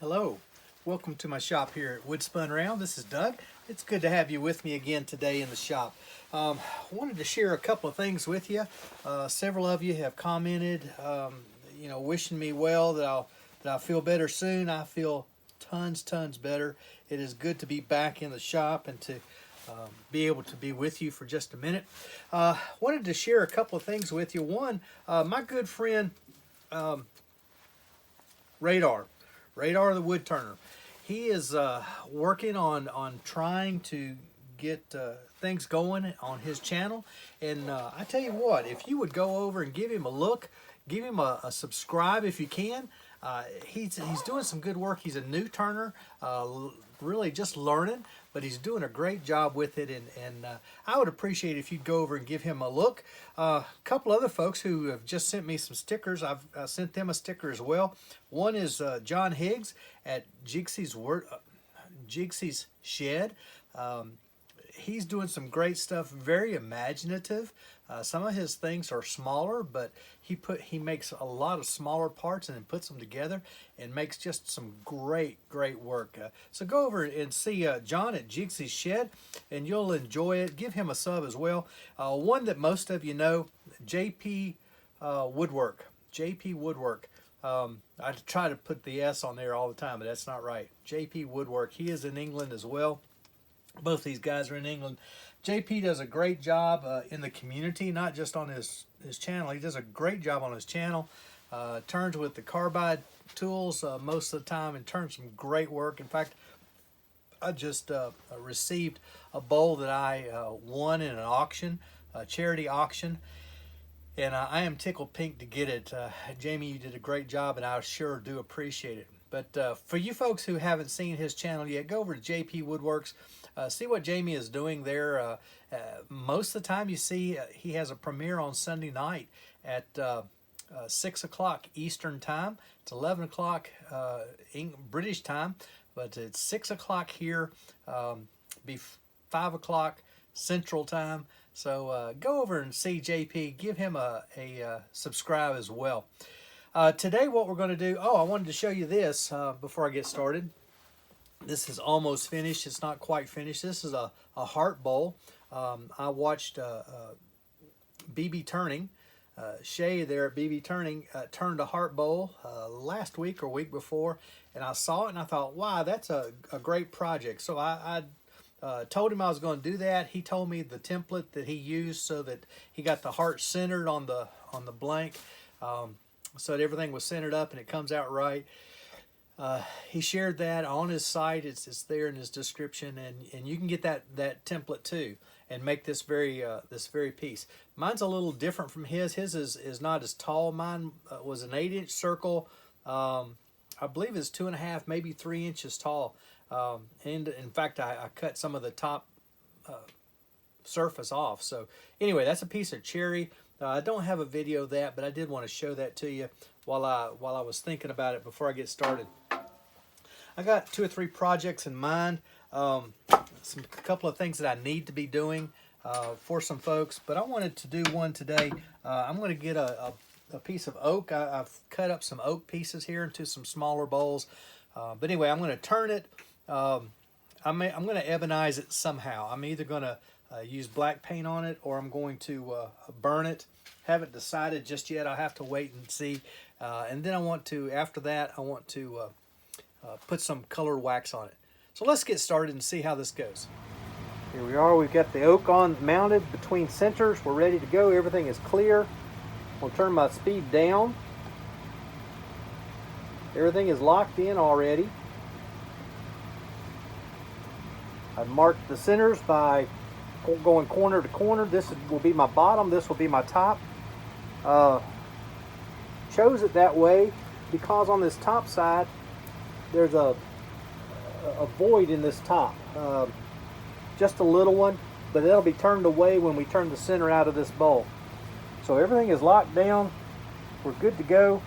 Hello, welcome to my shop here at Wood Spun Round. This is Doug. It's good to have you with me again today in the shop. Wanted to share a couple of things with you. Several of you have commented, wishing me well, that I'll feel better soon. I feel tons better. It is good to be back in the shop and to be able to be with you for just a minute. Wanted to share a couple of things with you. One, my good friend Radar the wood turner. He is working on trying to get things going on his channel. And I tell you what, if you would go over and give him a look, give him a subscribe if you can. He's doing some good work. He's a new turner, really just learning, but he's doing a great job with it, and I would appreciate if you'd go over and give him a look. A couple other folks who have just sent me some stickers, I've sent them a sticker as well. One is John Higgs at Jigsy's Shed. He's doing some great stuff, very imaginative. Some of his things are smaller, but he makes a lot of smaller parts and then puts them together and makes just some great work. So go over and see John at Jigsy's Shed, and you'll enjoy it. Give him a sub as well. One that most of you know, JP Woodwork. JP Woodwork. I try to put the S on there all the time, but that's not right. JP Woodwork. He is in England as well. Both these guys are in England. JP does a great job in the community, not just on his channel. He does a great job on his channel. Turns with the carbide tools most of the time and turns some great work. In fact, I just received a bowl that I won in an auction, a charity auction. And I am tickled pink to get it. Jamie, you did a great job, and I sure do appreciate it. But for you folks who haven't seen his channel yet, go over to JP Woodworks. See what Jamie is doing there. Most of the time you see he has a premiere on Sunday night at 6 o'clock Eastern time. It's 11 o'clock British time, but it's 6 o'clock here, be 5 o'clock Central time. So go over and see JP. Give him a subscribe as well. Today what we're going to do, I wanted to show you this before I get started. This is almost finished. It's not quite finished. This is a heart bowl. I watched BB Turning, Shay there at BB Turning, turned a heart bowl last week or week before, and I saw it and I thought, wow, that's a great project. So I told him I was going to do that. He told me the template that he used so that he got the heart centered on the blank, so that everything was centered up and it comes out right. He shared that on his site. It's there in his description, and you can get that template too and make this very piece. Mine's a little different from his. His is not as tall. Mine was an 8-inch circle. I believe it's 2.5, maybe 3 inches tall. And in fact, I cut some of the top surface off. So anyway, that's a piece of cherry. I don't have a video of that, but I did want to show that to you while I was thinking about it before I get started. I got 2 or 3 projects in mind, a couple of things that I need to be doing for some folks, but I wanted to do one today. I'm going to get a piece of oak. I've cut up some oak pieces here into some smaller bowls, but anyway, I'm going to turn it. I'm going to ebonize it somehow. I'm either going to use black paint on it, or I'm going to burn it. Haven't decided just yet. I'll have to wait and see. And then after that, I want to put some colored wax on it. So let's get started and see how this goes. Here we are. We've got the oak mounted between centers. We're ready to go. Everything is clear. I'll turn my speed down. Everything is locked in already. I've marked the centers by going corner to corner. This will be my bottom, this will be my top. Chose it that way because on this top side there's a void in this top, just a little one, but it'll be turned away when we turn the center out of this bowl. So everything is locked down. We're good to go.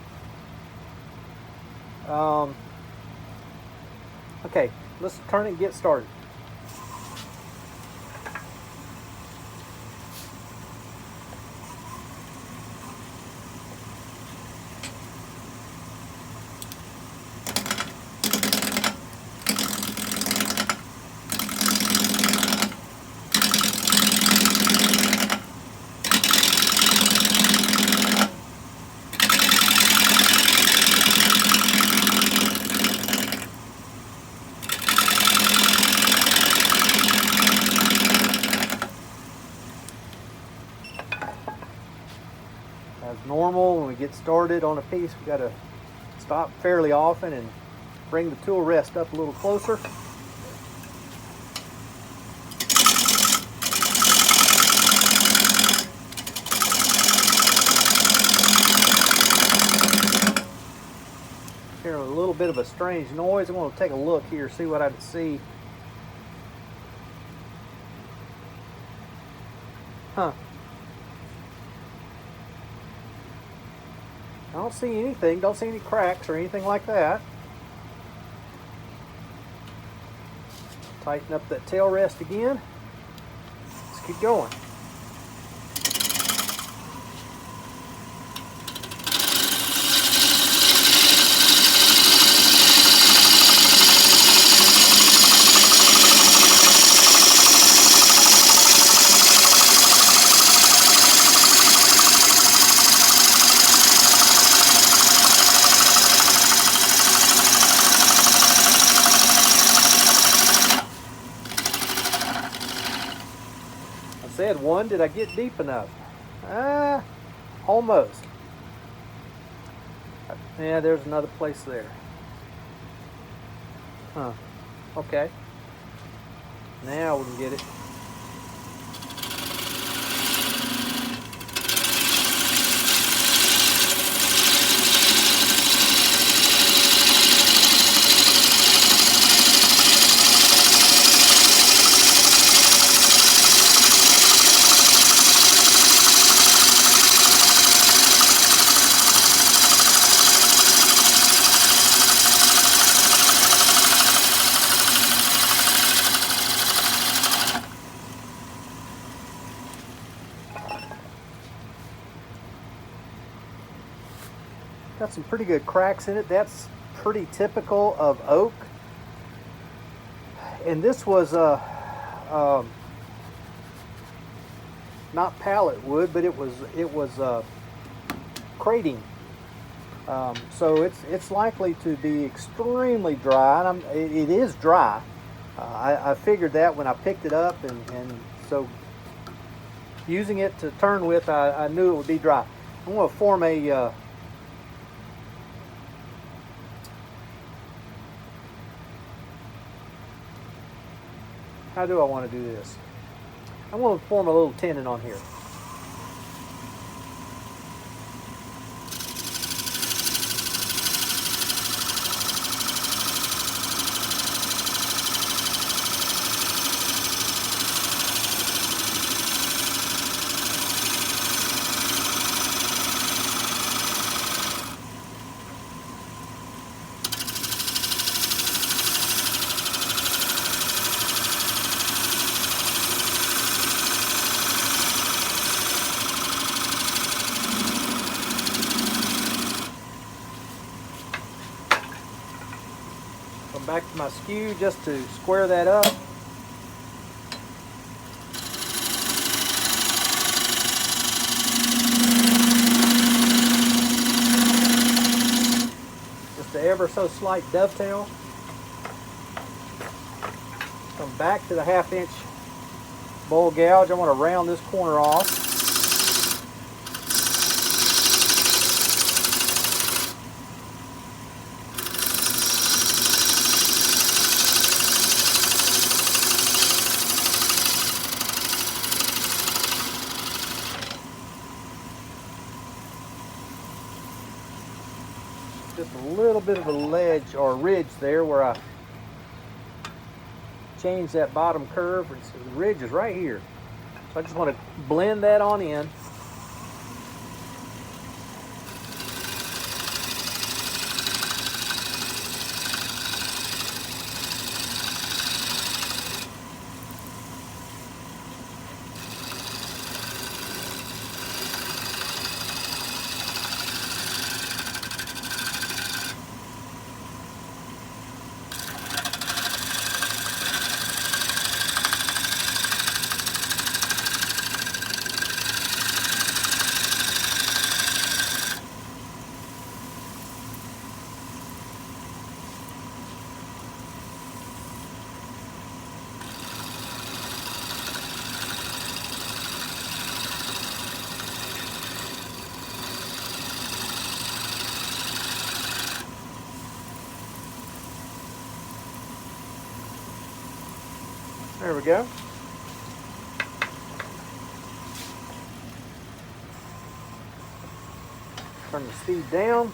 Okay, let's turn it and get started. As normal, when we get started on a piece, we got to stop fairly often and bring the tool rest up a little closer. Hearing a little bit of a strange noise. I'm going to take a look here, see what I can see. Huh. I don't see anything, don't see any cracks or anything like that. Tighten up that tail rest again. Let's keep going. Said one, did I get deep enough? Almost. Yeah, there's another place there. Huh. Okay. Now we can get it. Got some pretty good cracks in it. That's pretty typical of oak. And this was not pallet wood, but it was crating. So it's likely to be extremely dry. And it is dry. I figured that when I picked it up, and so using it to turn with, I knew it would be dry. I'm going to form a how do I want to do this? I want to form a little tenon on here. Back to my skew just to square that up. Just an ever so slight dovetail. Come back to the 1/2 inch bowl gouge. I want to round this corner off. Just a little bit of a ledge or ridge there where I changed that bottom curve. The ridge is right here. So I just want to blend that on in. There we go. Turn the speed down.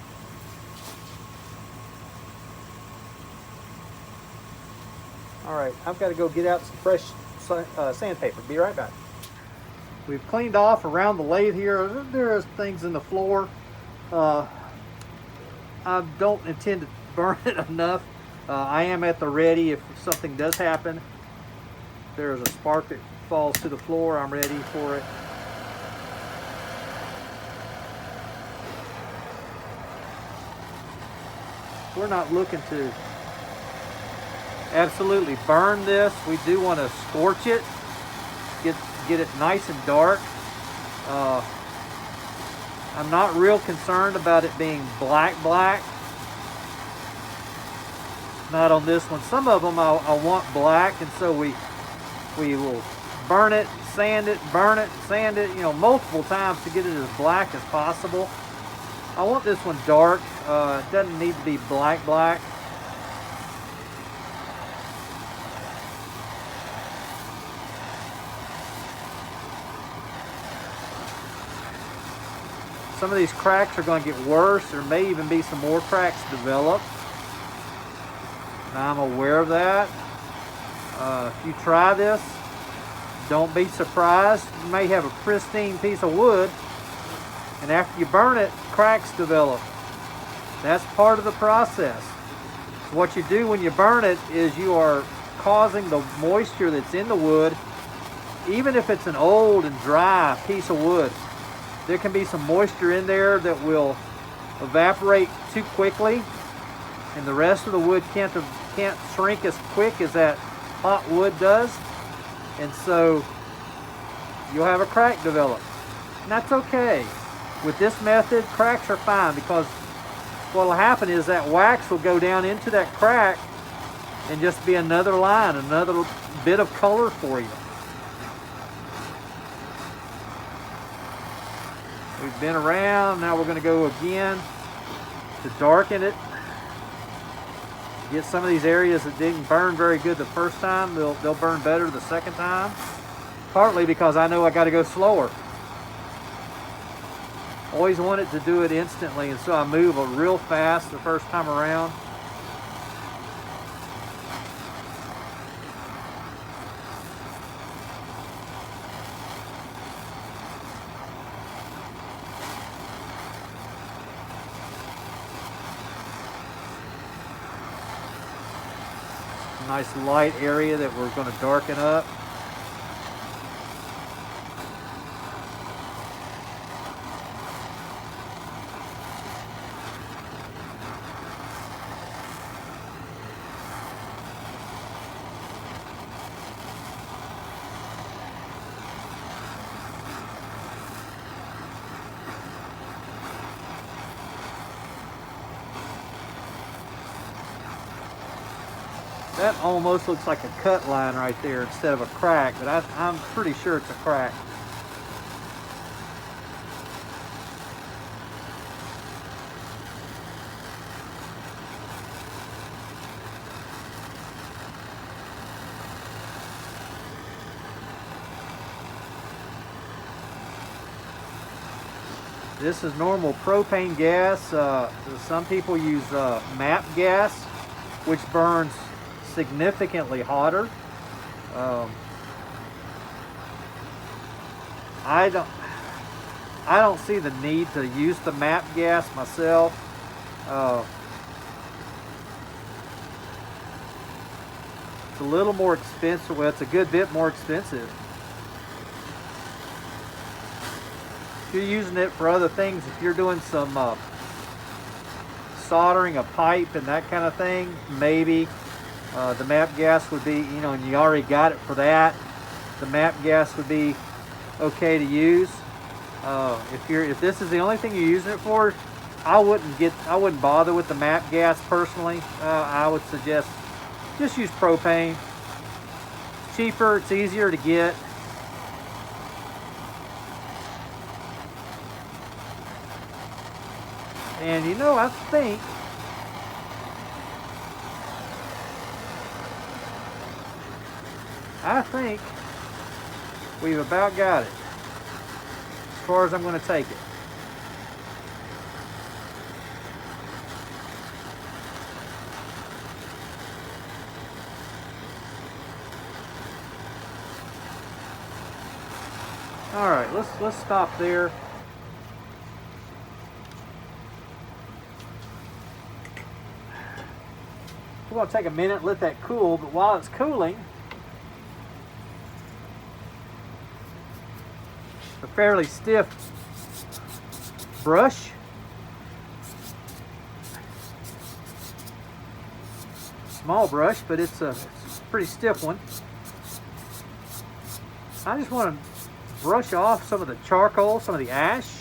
All right, I've got to go get out some fresh sandpaper. Be right back. We've cleaned off around the lathe here. There are things in the floor. I don't intend to burn it enough. I am at the ready if something does happen. If there's a spark that falls to the floor, I'm ready for it. We're not looking to absolutely burn this. We do want to scorch it, get it nice and dark. I'm not real concerned about it being black. Not on this one. Some of them I want black, and so we will burn it, sand it, burn it, sand it, you know, multiple times to get it as black as possible. I want this one dark. It doesn't need to be black. Some of these cracks are going to get worse. There may even be some more cracks develop. Now, I'm aware of that. If you try this, don't be surprised. You may have a pristine piece of wood, and after you burn it, cracks develop. That's part of the process. So what you do when you burn it is you are causing the moisture that's in the wood, even if it's an old and dry piece of wood, there can be some moisture in there that will evaporate too quickly, and the rest of the wood can't shrink as quick as that hot wood does, and so you'll have a crack develop. And that's okay. With this method, cracks are fine, because what will happen is that wax will go down into that crack and just be another line, another bit of color for you. We've been around, now we're going to go again to darken it. Get some of these areas that didn't burn very good the first time, they'll burn better the second time. Partly because I know I got to go slower. Always wanted to do it instantly, and so I move real fast the first time around. Nice light area that we're going to darken up. That almost looks like a cut line right there instead of a crack, but I'm pretty sure it's a crack. This is normal propane gas. Some people use MAP gas, which burns significantly hotter. I don't see the need to use the MAP gas myself. It's a little more expensive. Well, it's a good bit more expensive. If you're using it for other things, if you're doing some soldering a pipe and that kind of thing, maybe the MAP gas would be, you know, and you already got it for that, the MAP gas would be okay to use. If this is the only thing you're using it for, I wouldn't bother with the MAP gas personally. I would suggest just use propane. It's cheaper, it's easier to get. And you know, I think I think we've about got it as far as I'm going to take it. All right, let's stop there. We're going to take a minute, let that cool, but while it's cooling, a fairly stiff brush. Small brush, but it's a pretty stiff one. I just want to brush off some of the charcoal, some of the ash.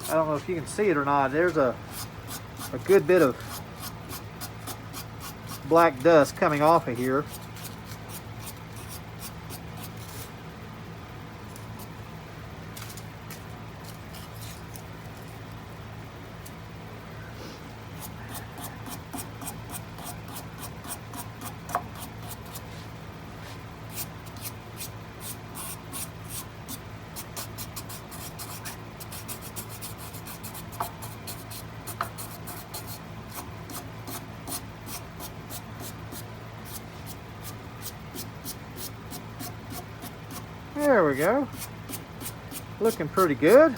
I don't know if you can see it or not. There's a good bit of black dust coming off of here. There we go. Looking pretty good.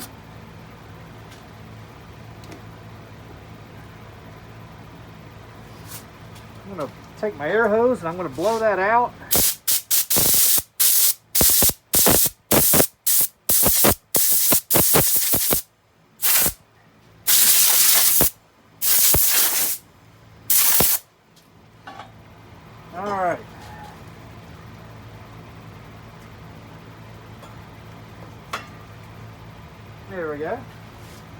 I'm going to take my air hose and I'm going to blow that out. All right. There we go.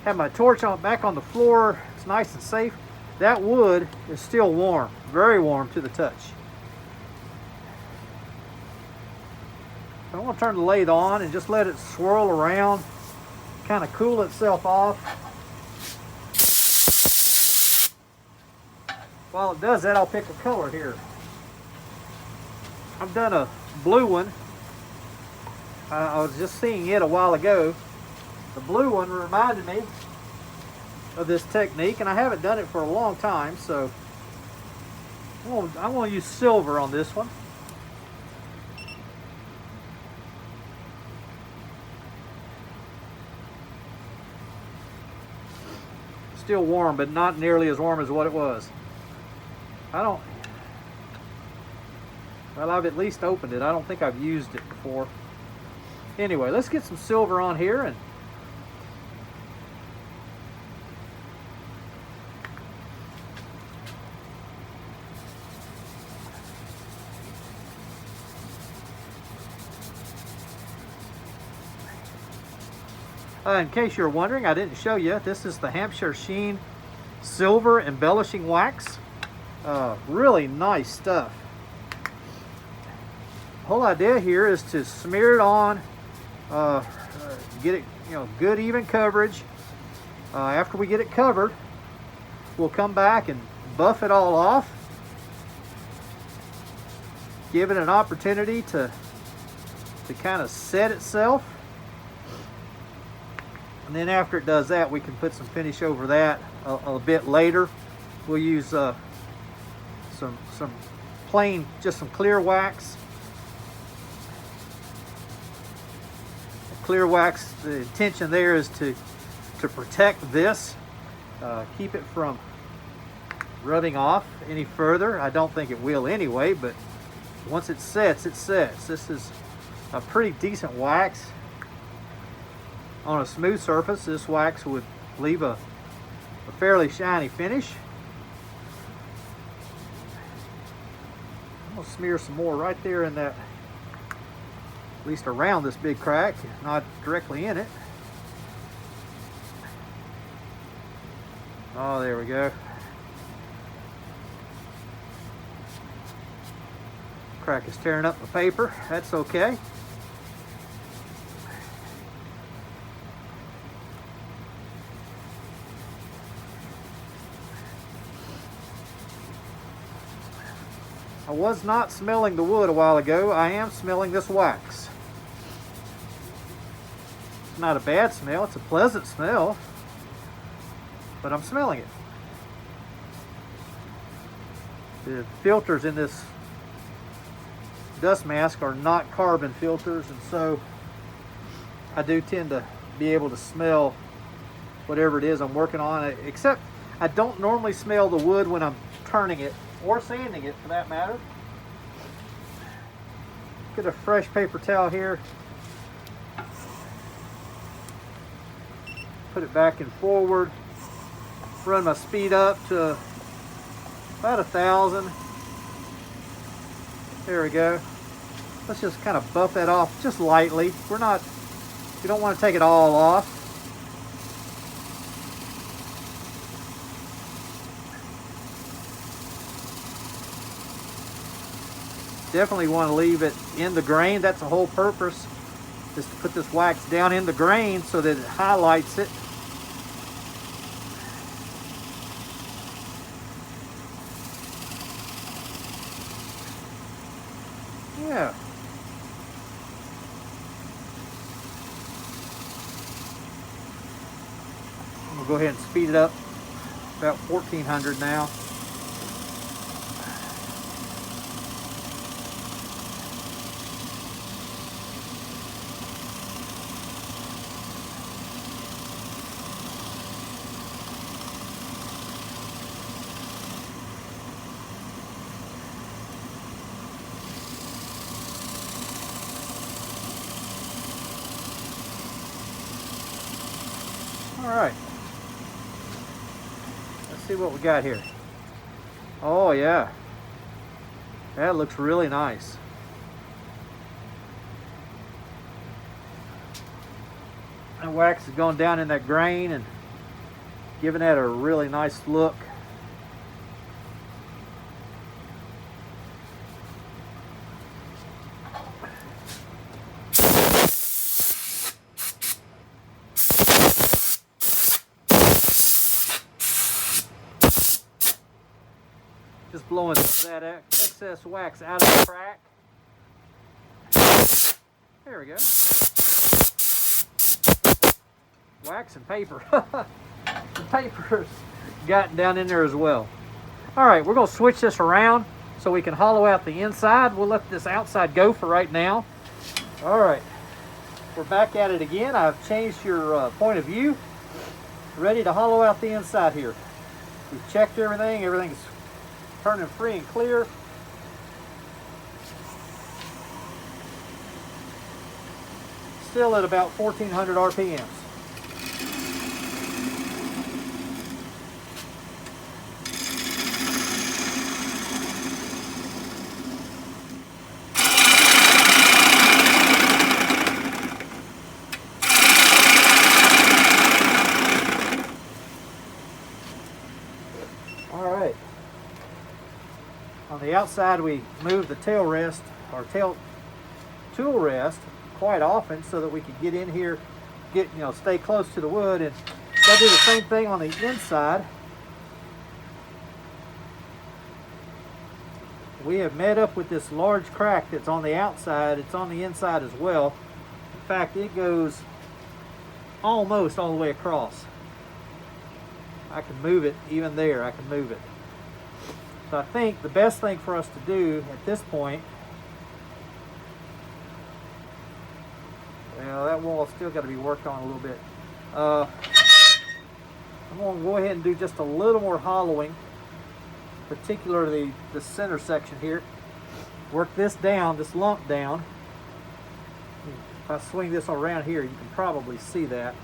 Have my torch on back on the floor. It's nice and safe. That wood is still warm, very warm to the touch. So I'm going to turn the lathe on and just let it swirl around, kind of cool itself off. While it does that, I'll pick a color here. I've done a blue one. I was just seeing it a while ago. The blue one reminded me of this technique, and I haven't done it for a long time, so I'm going to use silver on this one. Still warm, but not nearly as warm as what it was. Well, I've at least opened it. I don't think I've used it before. Anyway, let's get some silver on here and in case you're wondering, I didn't show you, this is the Hampshire Sheen Silver Embellishing Wax. Really nice stuff. The whole idea here is to smear it on, get it, good even coverage. After we get it covered, we'll come back and buff it all off. Give it an opportunity to kind of set itself. And then after it does that, we can put some finish over that a bit later. We'll use some plain, just some clear wax. Clear wax, the intention there is to protect this, keep it from rubbing off any further. I don't think it will anyway, but once it sets, it sets. This is a pretty decent wax. On a smooth surface, this wax would leave a fairly shiny finish. I'm going to smear some more right there in that, at least around this big crack, not directly in it. Oh, there we go. Crack is tearing up the paper. That's okay. I was not smelling the wood a while ago. I am smelling this wax. It's not a bad smell. It's a pleasant smell, but I'm smelling it. The filters in this dust mask are not carbon filters, and so I do tend to be able to smell whatever it is I'm working on, except I don't normally smell the wood when I'm turning it or sanding it, for that matter. Get a fresh paper towel here, put it back and forward, run my speed up to about 1,000. There we go. Let's just kind of buff that off just lightly. You don't want to take it all off. Definitely want to leave it in the grain. That's the whole purpose, is to put this wax down in the grain so that it highlights it. Yeah. I'm gonna go ahead and speed it up, about 1400 now. All right, let's see what we got here. Oh yeah, that looks really nice. That wax is going down in that grain and giving that a really nice look. Just blowing some of that excess wax out of the crack. There we go. Wax and paper. The paper's gotten down in there as well. All right, we're going to switch this around so we can hollow out the inside. We'll let this outside go for right now. All right, we're back at it again. I've changed your point of view. Ready to hollow out the inside here. We've checked everything. Everything's turning free and clear. Still at about 1400 RPMs. All right. On the outside, we move the tail rest, or tail tool rest, quite often so that we can get in here, stay close to the wood, and they'll do the same thing on the inside. We have met up with this large crack that's on the outside. It's on the inside as well. In fact, it goes almost all the way across. I can move it even there. I can move it. So I think the best thing for us to do at this point, well, that wall's still got to be worked on a little bit. I'm going to go ahead and do just a little more hollowing, particularly the center section here. Work this down, this lump down. If I swing this around here, you can probably see that.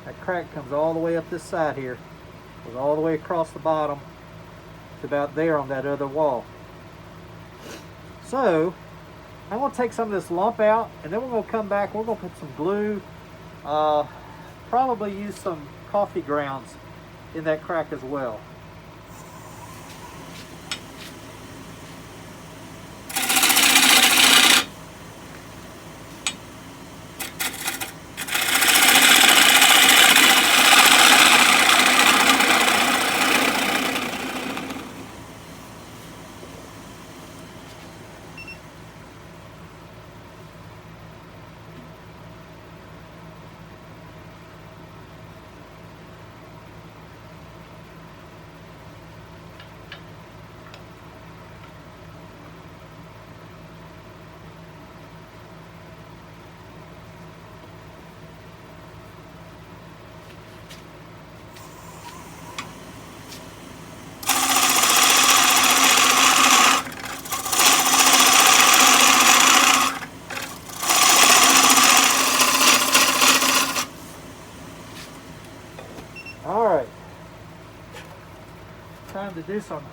That crack comes all the way up this side here. Goes all the way across the bottom to about there on that other wall. So I'm going to take some of this lump out, and then we're going to come back. We're going to put some glue, probably use some coffee grounds in that crack as well. Alright, time to do some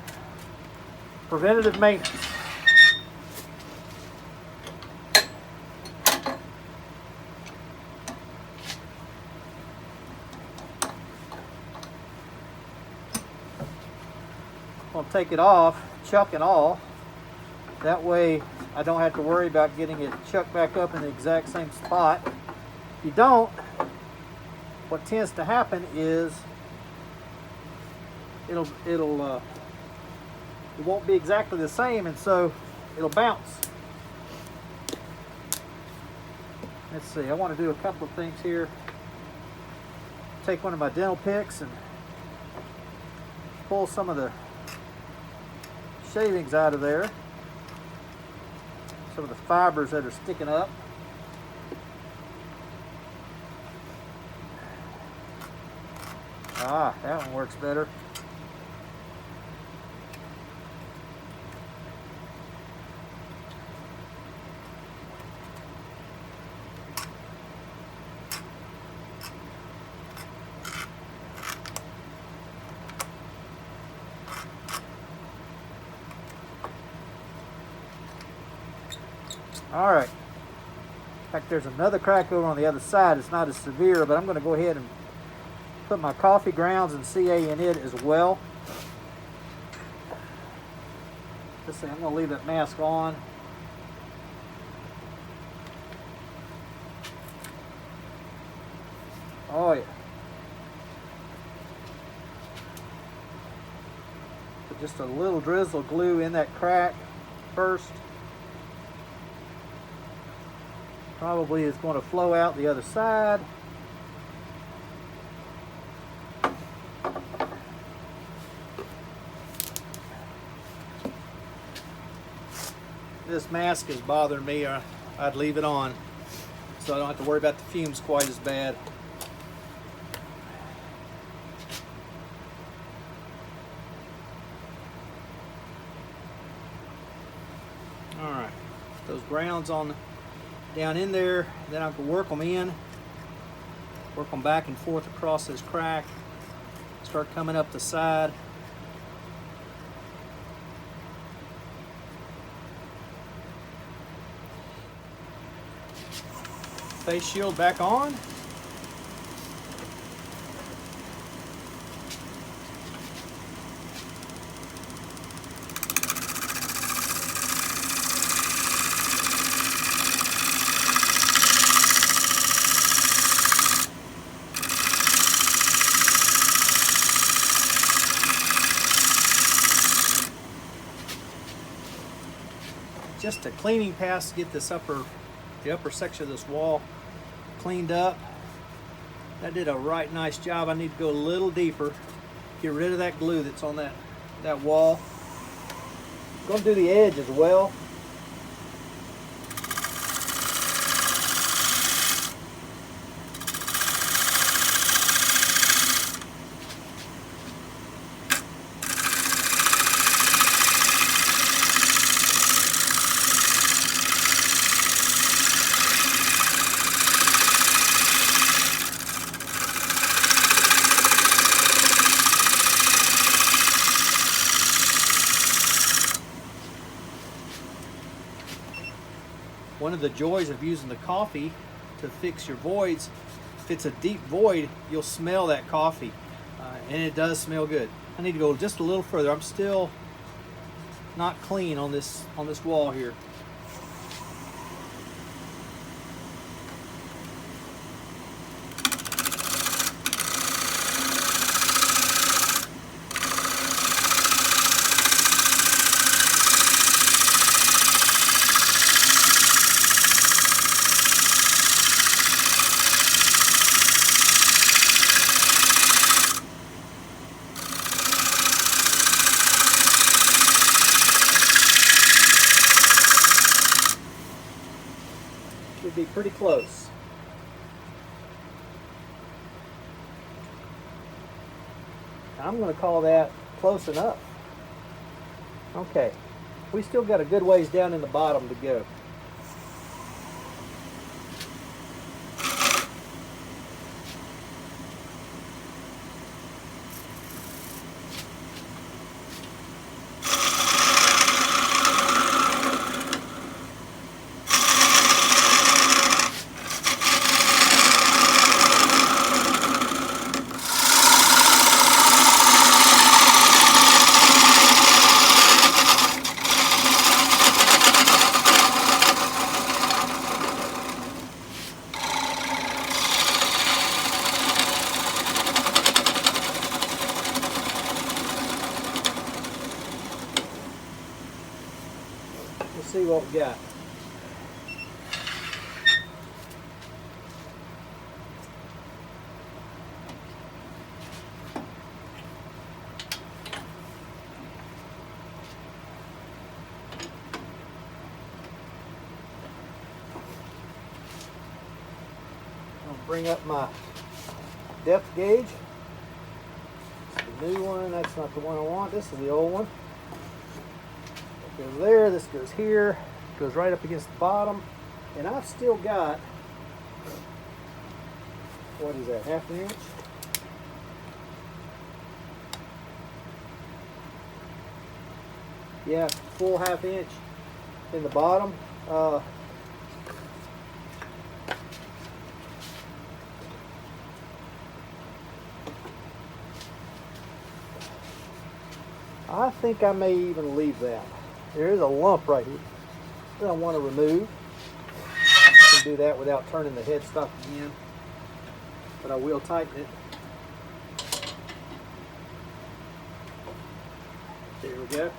preventative maintenance. I'll take it off, chuck it all. That way I don't have to worry about getting it chucked back up in the exact same spot. If you don't, what tends to happen is it won't be exactly the same, and so it'll bounce. Let's see, I want to do a couple of things here. Take one of my dental picks and pull some of the shavings out of there, some of the fibers that are sticking up. Ah, that one works better. All right. In fact, there's another crack over on the other side. It's not as severe, but I'm going to go ahead and put my coffee grounds and CA in it as well. Let's see, I'm going to leave that mask on. Oh yeah. Put just a little drizzle of glue in that crack first. Probably is going to flow out the other side. This mask is bothering me, or I'd leave it on so I don't have to worry about the fumes quite as bad. All right, those grounds on down in there, then I can work them in, work them back and forth across this crack, start coming up the side. Face shield back on. Just a cleaning pass to get this the upper section of this wall cleaned up. That did a right nice job. I need to go a little deeper, get rid of that glue that's on that wall. I'm going to do the edge as well. One of the joys of using the coffee to fix your voids, if it's a deep void, you'll smell that coffee. And it does smell good. I need to go just a little further. I'm still not clean on this wall here. Should be pretty close. I'm going to call that close enough. Okay, we still got a good ways down in the bottom to go. Let's see what we got. I'll bring up my depth gauge. It's the new one. That's not the one I want. This is the old one. Goes there, this goes here, goes right up against the bottom, and I've still got, what is that, half an inch? Yeah, full half inch in the bottom. I think I may even leave that. There is a lump right here that I want to remove. I can do that without turning the headstock again, but I will tighten it. There we go.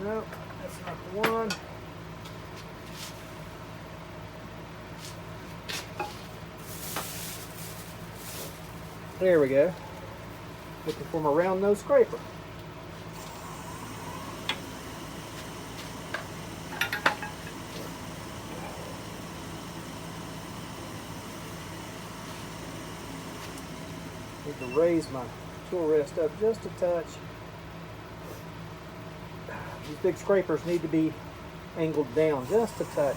Nope, that's not the one. There we go. Looking for my round nose scraper. Need to raise my tool rest up just a touch. These big scrapers need to be angled down just a touch.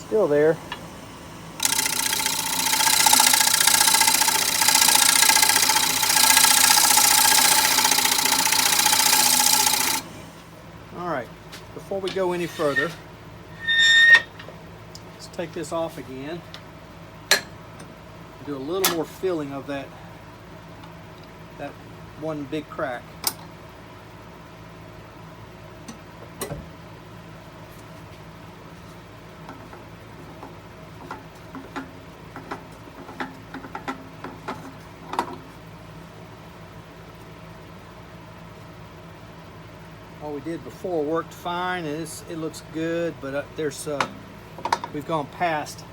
Still there. All right, before we go any further, let's take this off again. Do a little more filling of that one big crack. What we did before worked fine, and it looks good, but we've gone past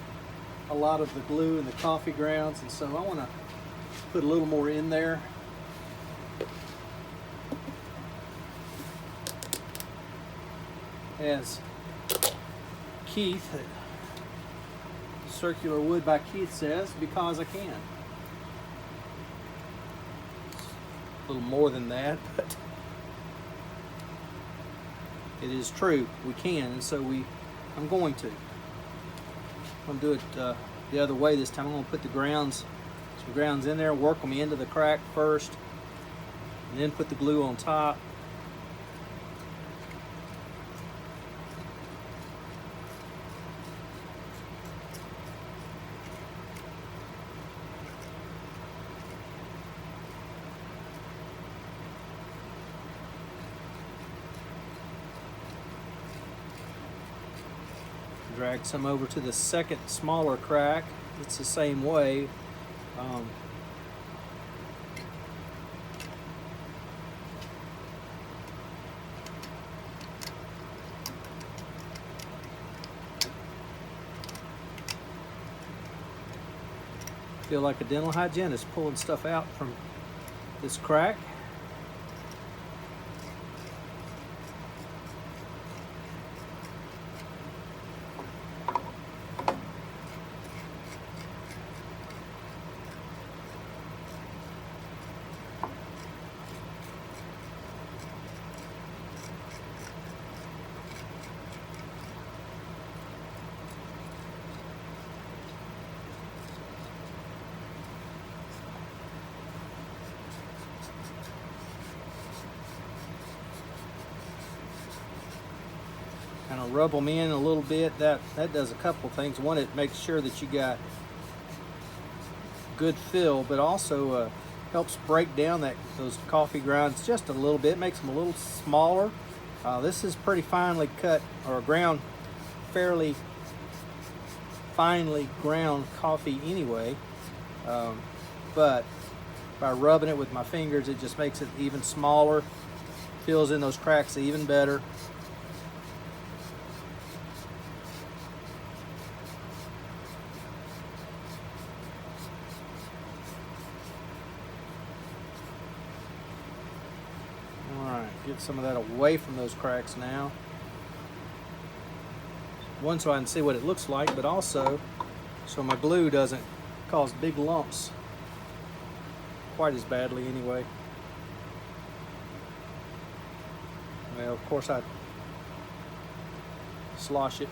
a lot of the glue and the coffee grounds, and so I want to put a little more in there. As Keith circular wood by Keith says, because I can. A little more than that, but it is true. We can, and so I'm going to. I'm going to do it the other way this time. I'm going to put some grounds in there, work them into the crack first, and then put the glue on top. Drag some over to the second smaller crack. It's the same way. Feel like a dental hygienist pulling stuff out from this crack. Kind of rub them in a little bit. That does a couple things. One, it makes sure that you got good fill, but also helps break down those coffee grounds just a little bit. Makes them a little smaller. This is pretty finely cut, or ground, fairly finely ground coffee anyway. But by rubbing it with my fingers, it just makes it even smaller. Fills in those cracks even better. Get some of that away from those cracks now. One, so I can see what it looks like, but also so my glue doesn't cause big lumps quite as badly anyway. Well, of course I slosh it.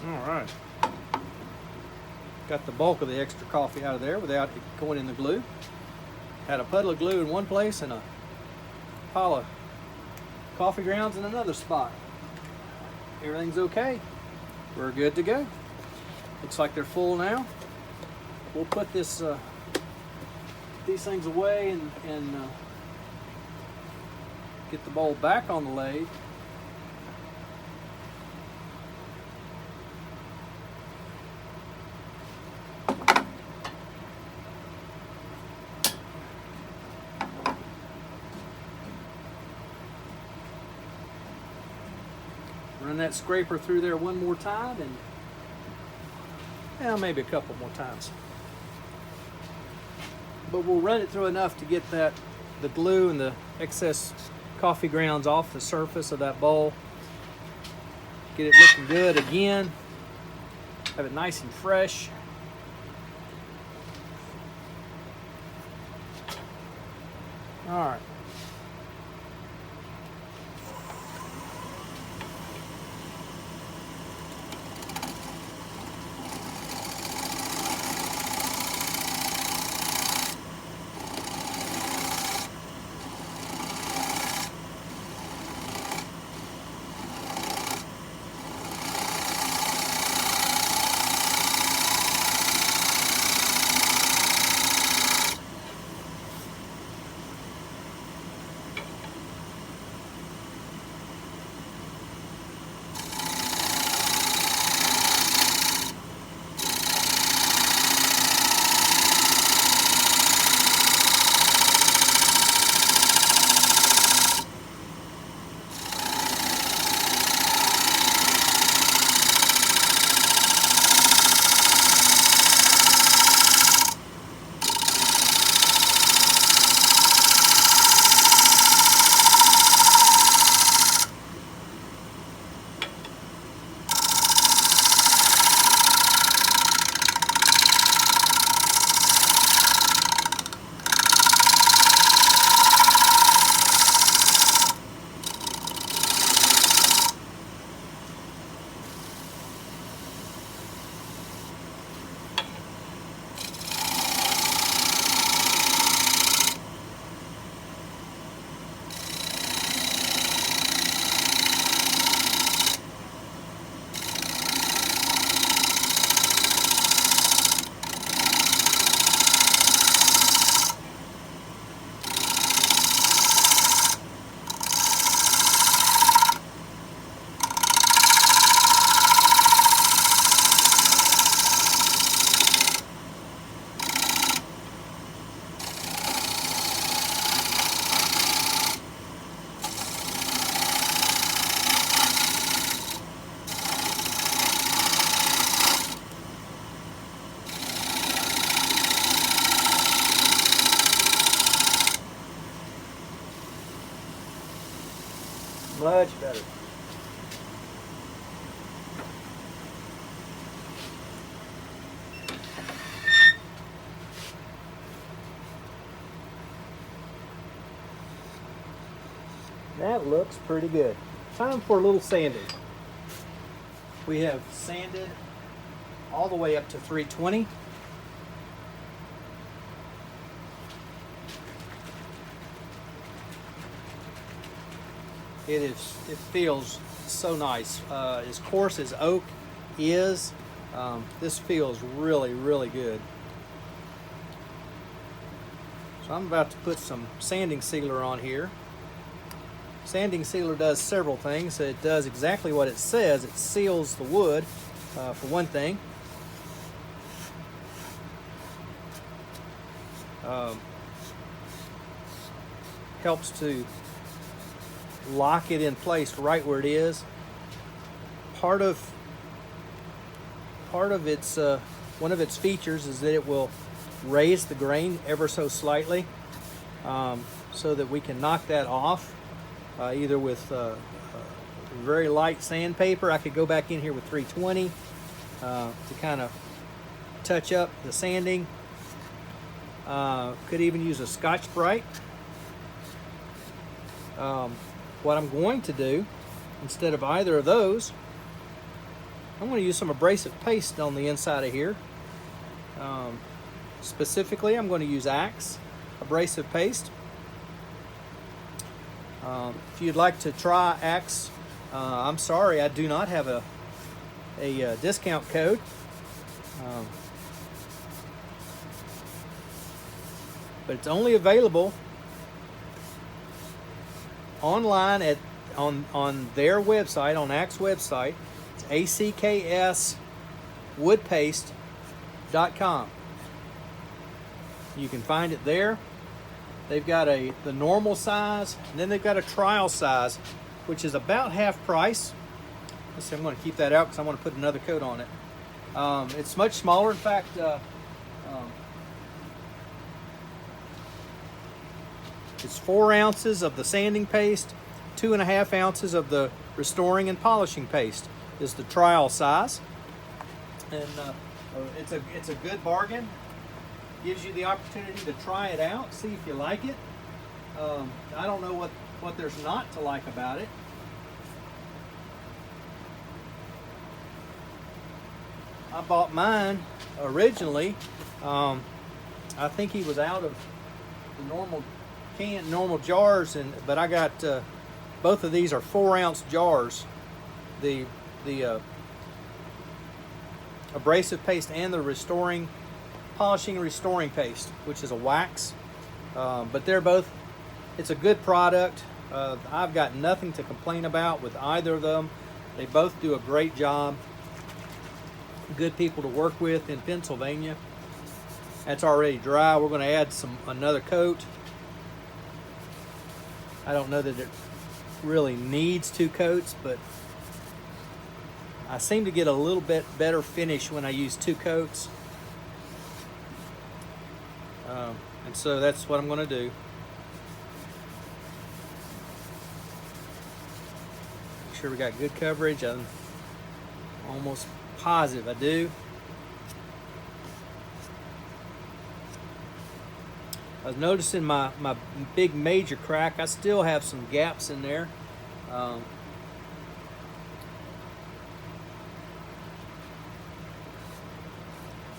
All right, got the bulk of the extra coffee out of there without it going in the glue. Had a puddle of glue in one place and a pile of coffee grounds in another spot. Everything's okay. We're good to go. Looks like they're full now. We'll put these things away and get the bowl back on the lathe. Run that scraper through there one more time, and maybe a couple more times. But we'll run it through enough to get the glue and the excess coffee grounds off the surface of that bowl. Get it looking good again. Have it nice and fresh. All right. Much better. That looks pretty good. Time for a little sanding. We have sanded all the way up to 320. It feels so nice. As coarse as oak is, this feels really, really good. So I'm about to put some sanding sealer on here. Sanding sealer does several things. It does exactly what it says. It seals the wood, for one thing. Helps to lock it in place right where it is. Part of its one of its features is that it will raise the grain ever so slightly, so that we can knock that off either with very light sandpaper. I could go back in here with 320 to kind of touch up the sanding. Could even use a Scotch-Brite. What I'm going to do, instead of either of those, I'm going to use some abrasive paste on the inside of here. Specifically, I'm going to use Axe abrasive paste. If you'd like to try Axe, I'm sorry, I do not have a discount code. But it's only available online on their website, on Axe website. It's ACKSwoodpaste.com. You can find it there. They've got the normal size, and then they've got a trial size, which is about half price. Let's see, I'm going to keep that out because I want to put another coat on it. It's much smaller. In fact, it's 4 ounces of the sanding paste, 2.5 ounces of the restoring and polishing paste is the trial size, and it's a good bargain. Gives you the opportunity to try it out, see if you like it. I don't know what there's not to like about it. I bought mine originally. I think he was out of the normal jars, but I got both of these are 4-ounce jars. The abrasive paste and the polishing and restoring paste, which is a wax. But they're both, it's a good product. I've got nothing to complain about with either of them. They both do a great job. Good people to work with in Pennsylvania. That's already dry. We're going to add another coat. I don't know that it really needs 2 coats, but I seem to get a little bit better finish when I use 2 coats. And so that's what I'm going to do. Make sure we got good coverage. I'm almost positive I do. I was noticing my big major crack. I still have some gaps in there.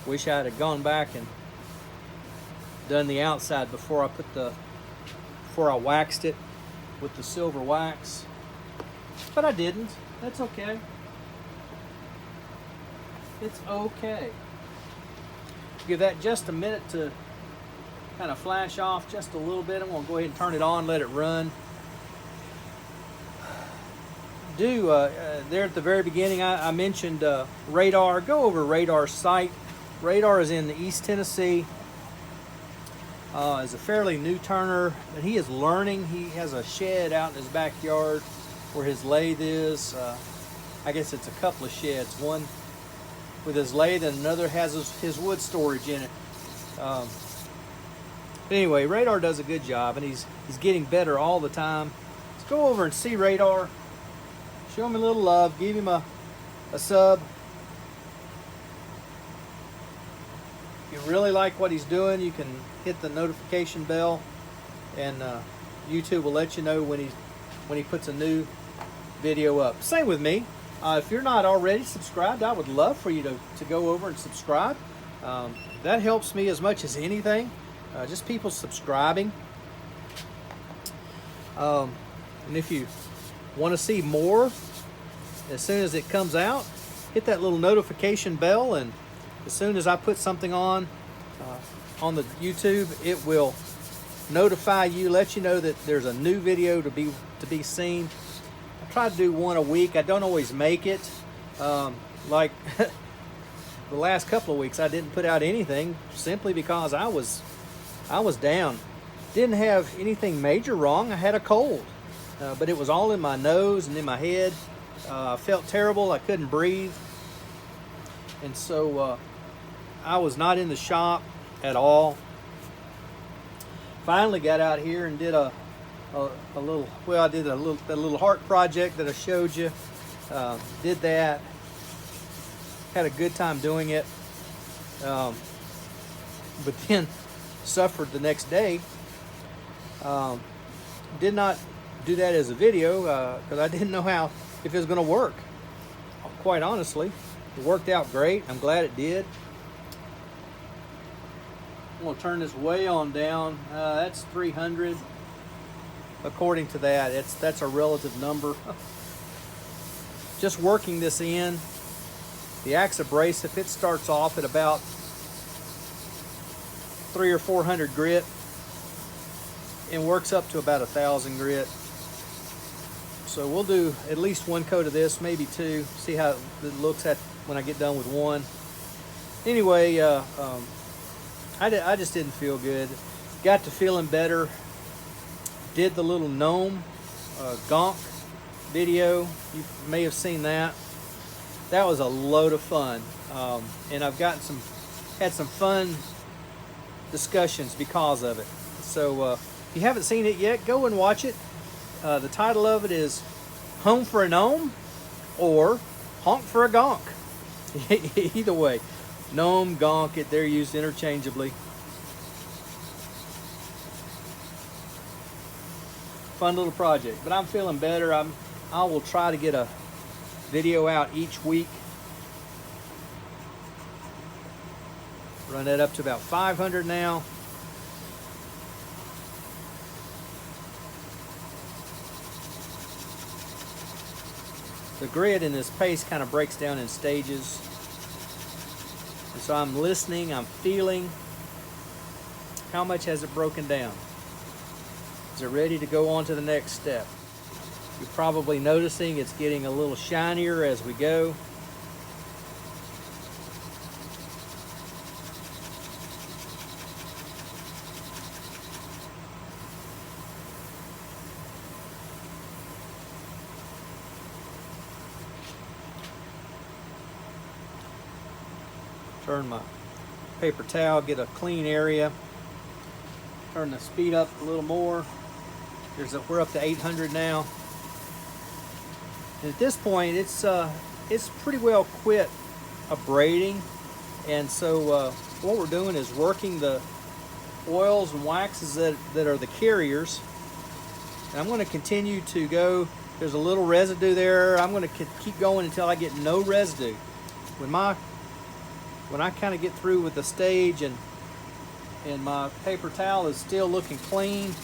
Wish I'd have gone back and done the outside before I waxed it with the silver wax, but I didn't. That's okay. It's okay. Give that just a minute to kind of flash off just a little bit. I'm going to go ahead and turn it on, let it run. There at the very beginning, I mentioned Radar. Go over Radar's site. Radar is in East Tennessee. Is a fairly new turner, but he is learning. He has a shed out in his backyard where his lathe is. I guess it's a couple of sheds. One with his lathe and another has his wood storage in it. But anyway, Radar does a good job, and he's getting better all the time. let's go over and see Radar. Show him a little love. Give him a sub. If you really like what he's doing, you can hit the notification bell, and YouTube will let you know when he puts a new video up. Same with me. If you're not already subscribed, I would love for you to go over and subscribe. That helps me as much as anything. Just people subscribing. And if you want to see more, as soon as it comes out, hit that little notification bell, and as soon as I put something on the YouTube, it will notify you, let you know that there's a new video to be seen. I try to do one a week. I don't always make it. Like the last couple of weeks, I didn't put out anything simply because I was down. Didn't have anything major wrong. I had a cold, but it was all in my nose and in my head. I felt terrible. I couldn't breathe, and so I was not in the shop at all. Finally got out here and did a little, well, I did that little heart project that I showed you. Did that. Had a good time doing it. But then suffered the next day. Did not do that as a video because I didn't know if it was going to work. Quite honestly, it worked out great. I'm glad it did. I'm going to turn this way on down. That's 300. According to that, that's a relative number. Just working this in. The Axe Abrasive, it starts off at about 300 or 400 grit and works up to about 1,000 grit. So we'll do at least one coat of this, maybe two. See how it looks when I get done with one. Anyway, I just didn't feel good. Got to feeling better. Did the little gnome gonk video. You may have seen that. That was a load of fun, and I've had some fun discussions because of it. So if you haven't seen it yet, go and watch it. The title of it is Home for a Gnome or Honk for a Gonk. Either way, gnome, gonk, they're used interchangeably. Fun little project, but I'm feeling better. I will try to get a video out each week. Run that up to about 500 now. The grit in this paste kind of breaks down in stages. And so I'm listening, I'm feeling how much has it broken down. Is it ready to go on to the next step? You're probably noticing it's getting a little shinier as we go. Turn my paper towel, get a clean area. Turn the speed up a little more. We're up to 800 now. And at this point, it's pretty well quit abrading. And so what we're doing is working the oils and waxes that are the carriers. And I'm going to continue to go. There's a little residue there. I'm going to keep going until I get no residue. When I kind of get through with the stage and my paper towel is still looking clean,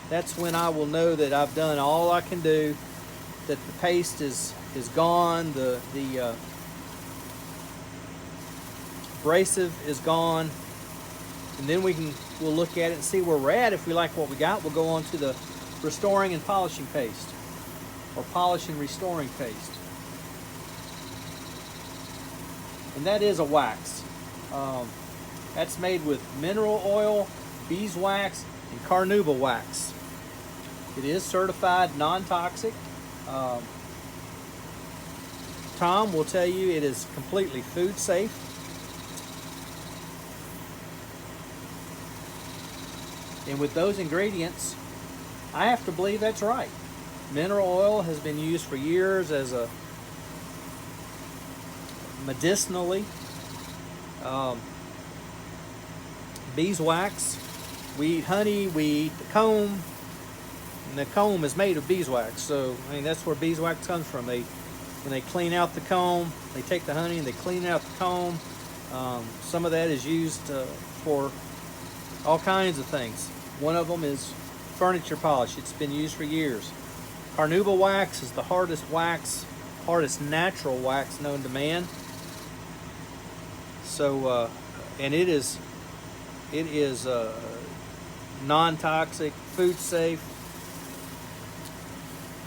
that's when I will know that I've done all I can do, that the paste is gone, the abrasive is gone, and then we'll look at it and see where we're at. If we like what we got, we'll go on to the restoring and polishing paste, or polish and restoring paste. And that is a wax. That's made with mineral oil, beeswax, and carnauba wax. It is certified non-toxic. Tom will tell you it is completely food safe. And with those ingredients, I have to believe that's right. Mineral oil has been used for years as a medicinally. Beeswax. We eat honey, we eat the comb, and the comb is made of beeswax. So, I mean, that's where beeswax comes from. When they clean out the comb, they take the honey and they clean out the comb. Some of that is used for all kinds of things. One of them is furniture polish. It's been used for years. Carnauba wax is the hardest natural wax known to man. So, and it is non-toxic, food safe.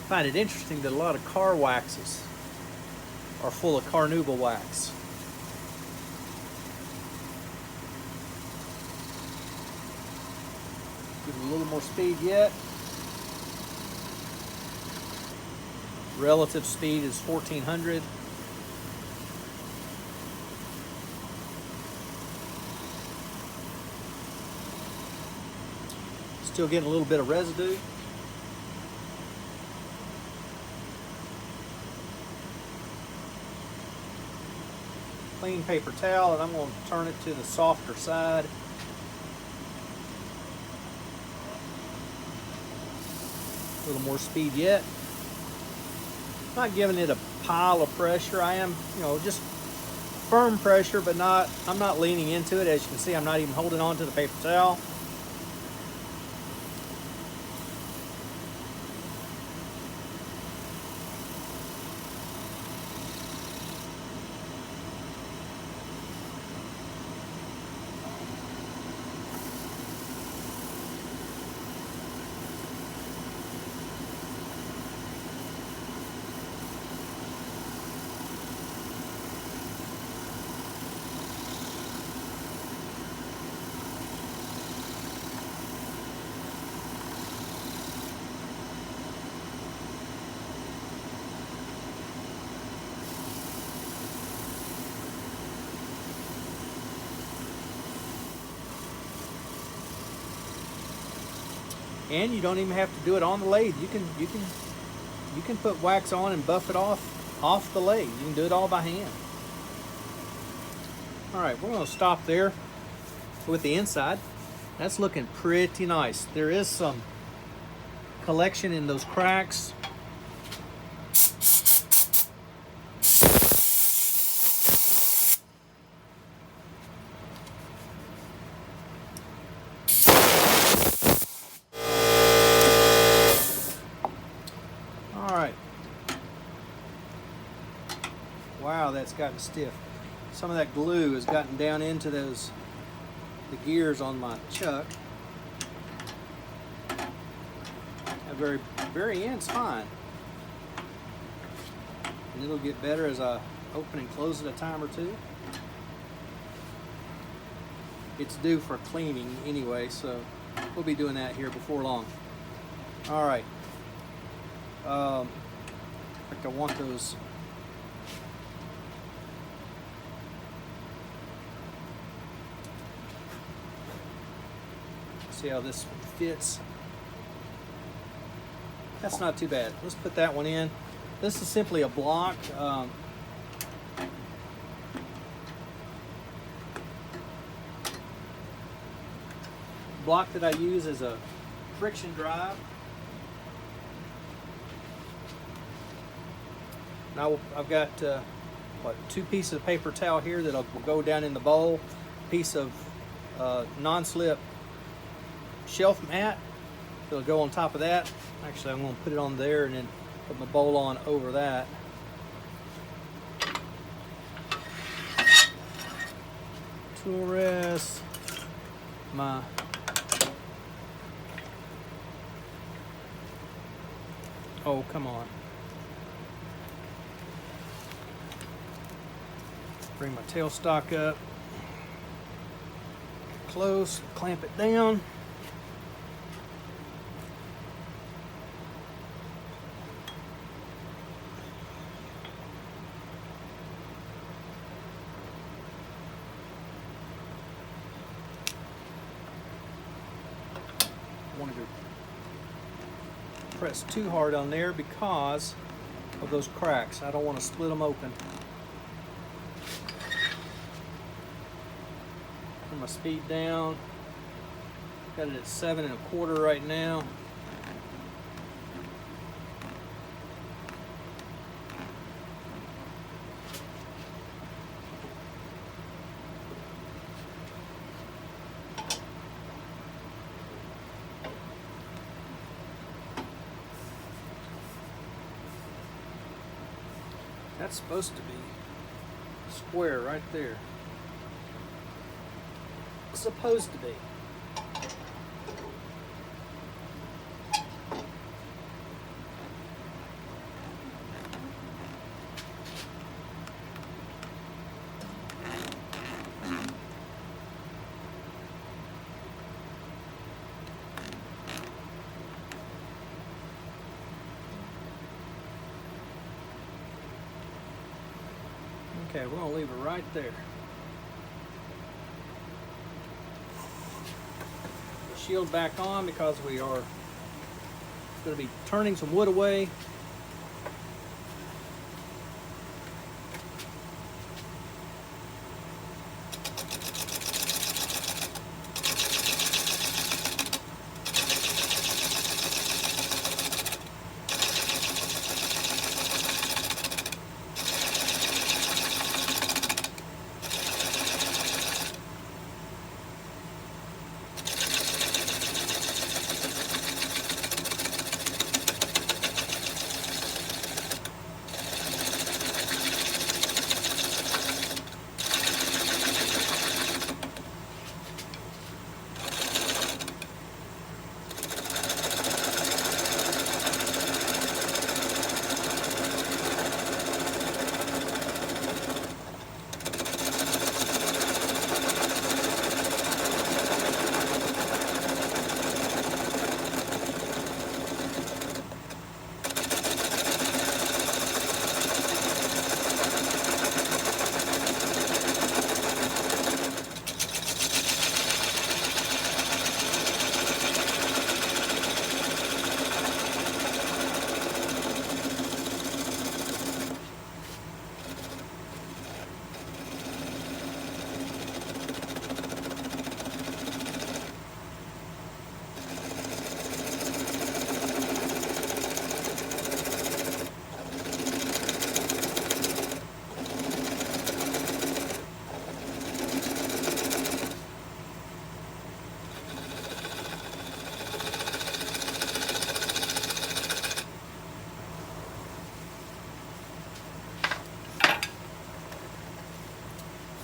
I find it interesting that a lot of car waxes are full of carnauba wax. Give it a little more speed yet. Relative speed is 1400. Still getting a little bit of residue. Clean paper towel, and I'm going to turn it to the softer side. A little more speed yet. Not giving it a pile of pressure. I am, just firm pressure, but I'm not leaning into it. As you can see, I'm not even holding on to the paper towel. And you don't even have to do it on the lathe. You can put wax on and buff it off the lathe. You can do it all by hand. All right, we're going to stop there with the inside. That's looking pretty nice. There is some collection in those cracks. Wow, that's gotten stiff. Some of that glue has gotten down into the gears on my chuck. The very end's fine. And it'll get better as I open and close it a time or two. It's due for cleaning anyway, so we'll be doing that here before long. All right. I think I want those. See how this fits. That's not too bad. Let's put that one in. This is simply a block. Block that I use as a friction drive. Now I've got two pieces of paper towel here that will go down in the bowl. Piece of non-slip shelf mat that'll go on top of that. Actually, I'm going to put it on there and then put my bowl on over that. Tool rest, my oh, come on. Bring my tailstock up close, clamp it down. press too hard on there because of those cracks. I don't want to split them open. Put my speed down. Got it at 7 1/4 right now. That's supposed to be square right there. Supposed to be. Okay, we're going to leave it right there. Shield back on because we are going to be turning some wood away.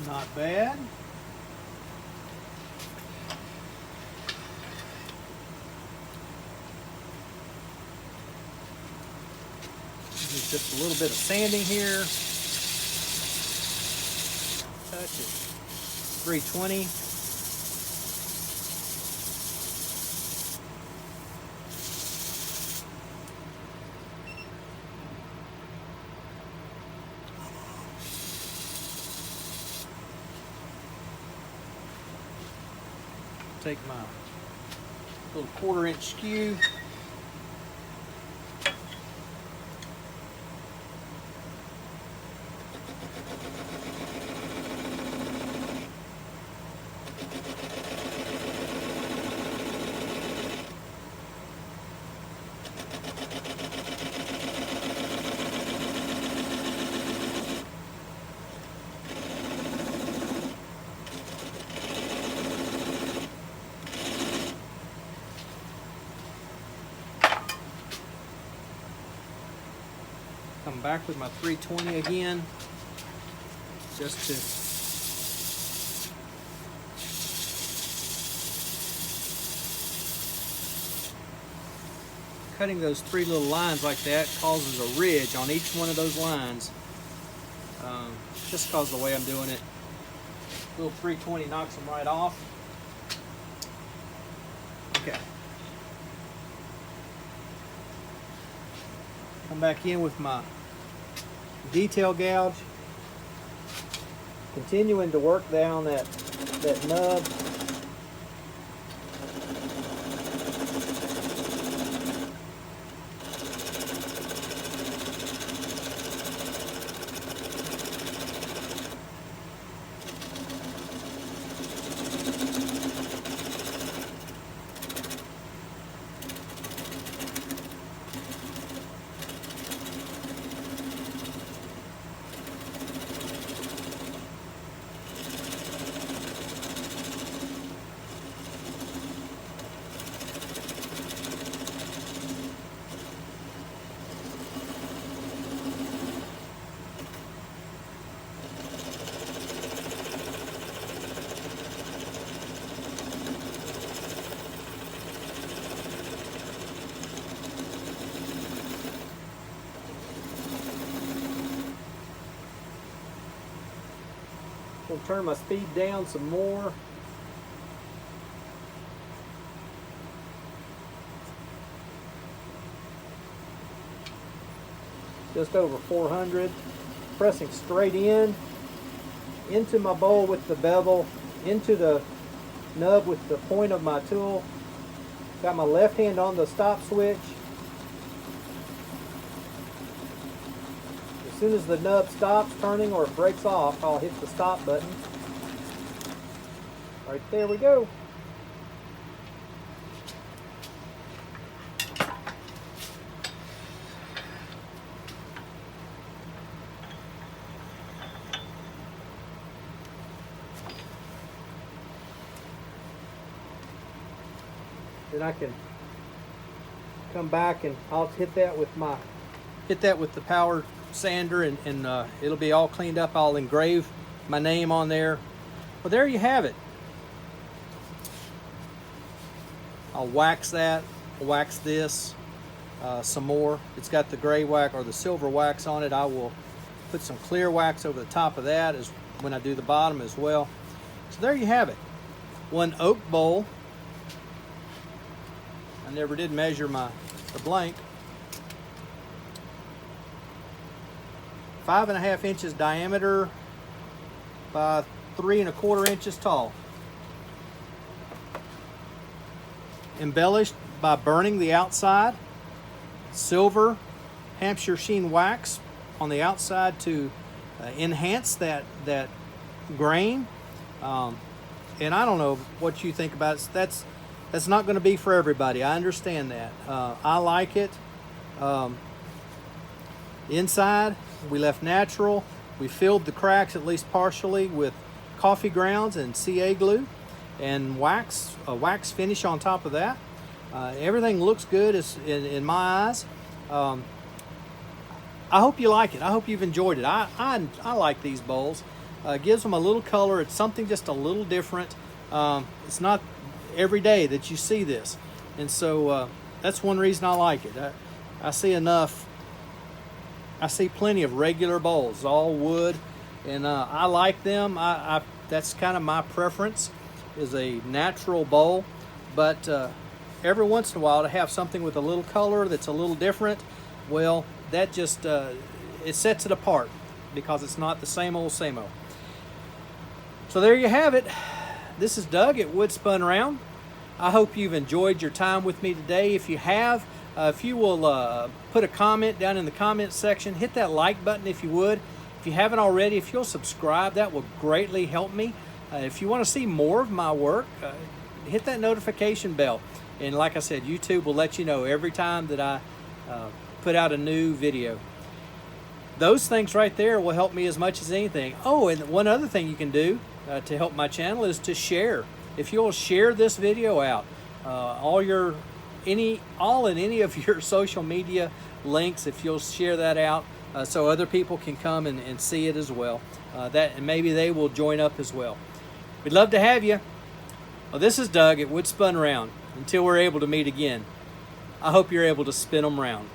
Not bad. Just a little bit of sanding here. Touch it. 320. Take my little 1/4 inch skew. Come back with my 320 again, just to cutting those 3 little lines like that causes a ridge on each one of those lines. Just because of the way I'm doing it. Little 320 knocks them right off. Okay. Come back in with my detail gouge, continuing to work down that nub. We'll turn my speed down some more. Just over 400. Pressing straight in, into my bowl with the bevel, into the nub with the point of my tool. Got my left hand on the stop switch. As soon as the nub stops turning or it breaks off, I'll hit the stop button. Right there we go. Then I can come back and I'll hit that with the power sander, and it'll be all cleaned up. I'll engrave my name on there. Well, there you have it. I'll wax that, wax this some more. It's got the gray wax or the silver wax on it. I will put some clear wax over the top of that as when I do the bottom as well. So there you have it. One oak bowl. I never did measure the blank. 5.5 inches diameter by 3 1/4 inches tall. Embellished by burning the outside. Silver Hampshire Sheen wax on the outside to enhance that grain. And I don't know what you think about it. That's not going to be for everybody. I understand that. I like it. Inside, we left natural. We filled the cracks, at least partially, with coffee grounds and CA glue and wax, a wax finish on top of that. Everything looks good in my eyes. I hope you like it. I hope you've enjoyed it. I like these bowls. Gives them a little color. It's something just a little different. It's not every day that you see this, and so that's one reason I like it. I see enough. I see plenty of regular bowls, all wood, and I like them. That's kind of my preference, is a natural bowl, but every once in a while to have something with a little color that's a little different, well, that just it sets it apart because it's not the same old same old. So there you have it. This is Doug at Wood Spun Round. I hope you've enjoyed your time with me today. If you have, if you will put a comment down in the comment section, hit that like button if you would. If you haven't already, if you'll subscribe, that will greatly help me. If you want to see more of my work, hit that notification bell. And like I said, YouTube will let you know every time that I put out a new video. Those things right there will help me as much as anything. Oh, and one other thing you can do to help my channel is to share. If you'll share this video out, all in any of your social media links, if you'll share that out so other people can come and see it as well, and maybe they will join up as well. We'd love to have you. Well, this is Doug at Wood Spun Round. Until we're able to meet again, I hope you're able to spin them round.